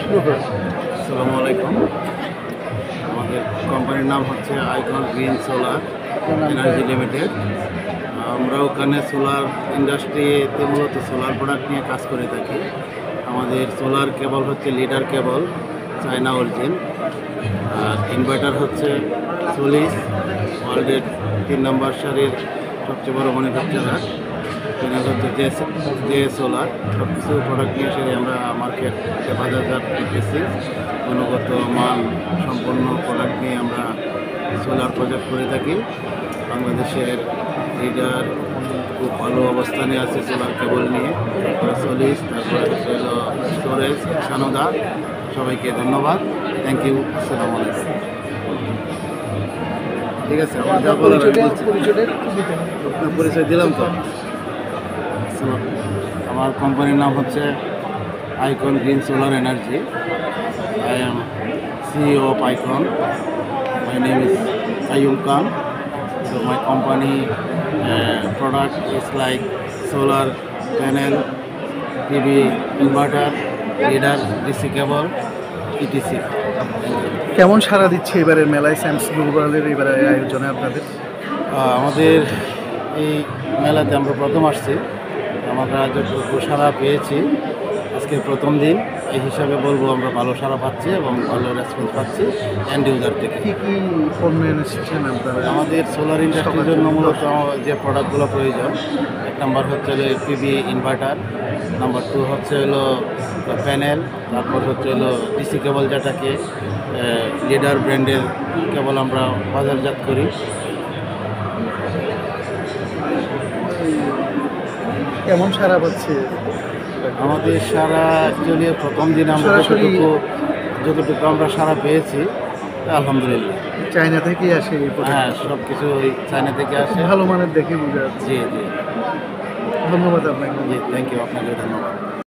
শুরু করুন। আসসালামু আলাইকুম। আমাদের কোম্পানির নাম হচ্ছে icon green solar energy limited. আমরা ওখানে সোলার ইন্ডাস্ট্রিতে মূলত সোলার প্রোডাক্ট নিয়ে কাজ করে থাকি। আমাদের সোলার কেবল হচ্ছে লিডার কেবল, চায়না অরিজিন। আর ইনভার্টার হচ্ছে সোলিস, ওয়ার্ল্ডের 3 নম্বর সারির সবচেয়ে বড় ম্যানুফ্যাকচারার। এখানে হচ্ছে যে সোলার সব কিছু প্রোডাক্ট নিয়ে এসে আমরা মার্কেটে বাজারজাত করতেছি। গুণগত মান সম্পন্ন প্রোডাক্ট নিয়ে আমরা সোলার প্রজেক্ট করে থাকি। বাংলাদেশের লিডার খুব ভালো অবস্থানে আছে সোলার কেবল নিয়ে। তারপরে সোলিস, তারপরে হচ্ছে হলো স্টোরেজ, সানোদা। সবাইকে ধন্যবাদ। Thank you. আসসালামু আলাইকুম। ঠিক আছে, আমার যা বলার আমি বলছি। আপনার পরিচয় দিলাম তো। আমার কোম্পানির নাম হচ্ছে icon green solar energy. I am CEO of Icon. My name is Ayub Khan. So my company product is like solar panel, PV inverter, leader, DC cable, etc. কেমন সাড়া দিচ্ছে এবারের মেলায় স্যামস গ্লোবালের এবারে আয়োজনে আপনাদের? আমাদের এই মেলাতে আমরা প্রথম আসছি। আমরা যতটুকু সাড়া পেয়েছি, আজকে প্রথম দিন এই হিসাবে বলবো আমরা ভালো সাড়া পাচ্ছি এবং ভালো রেসপন্স পাচ্ছি এন্ড ইউজার থেকে। কী কী পণ্য এনেছেন আপনারা? আমাদের সোলার ইন্ডাস্ট্রির জন্য মূলত যে প্রোডাক্টগুলো প্রয়োজন, 1 নম্বর হচ্ছে হলো পিভি ইনভার্টার, নাম্বার 2 হচ্ছে হলো প্যানেল, তারপর হচ্ছে হলো ডিসি কেবল, যেটাকে লিডার ব্র্যান্ডের কেবল আমরা বাজারজাত করি। কেমন সাড়া পাচ্ছে? আমাদের সারা অ্যাকচুয়ালি প্রথম দিন আমরা যতটুকু আমরা সারা পেয়েছি, আলহামদুলিল্লাহ। চায়না থেকেই আসে এই প্রোডাক্ট? হ্যাঁ, সব কিছু ওই চায়না থেকে আসে। ভালো মানের দেখে বোঝা যাচ্ছে। জি জি ধন্যবাদ আপনাকে। জি, থ্যাংক ইউ। আপনাকে ধন্যবাদ।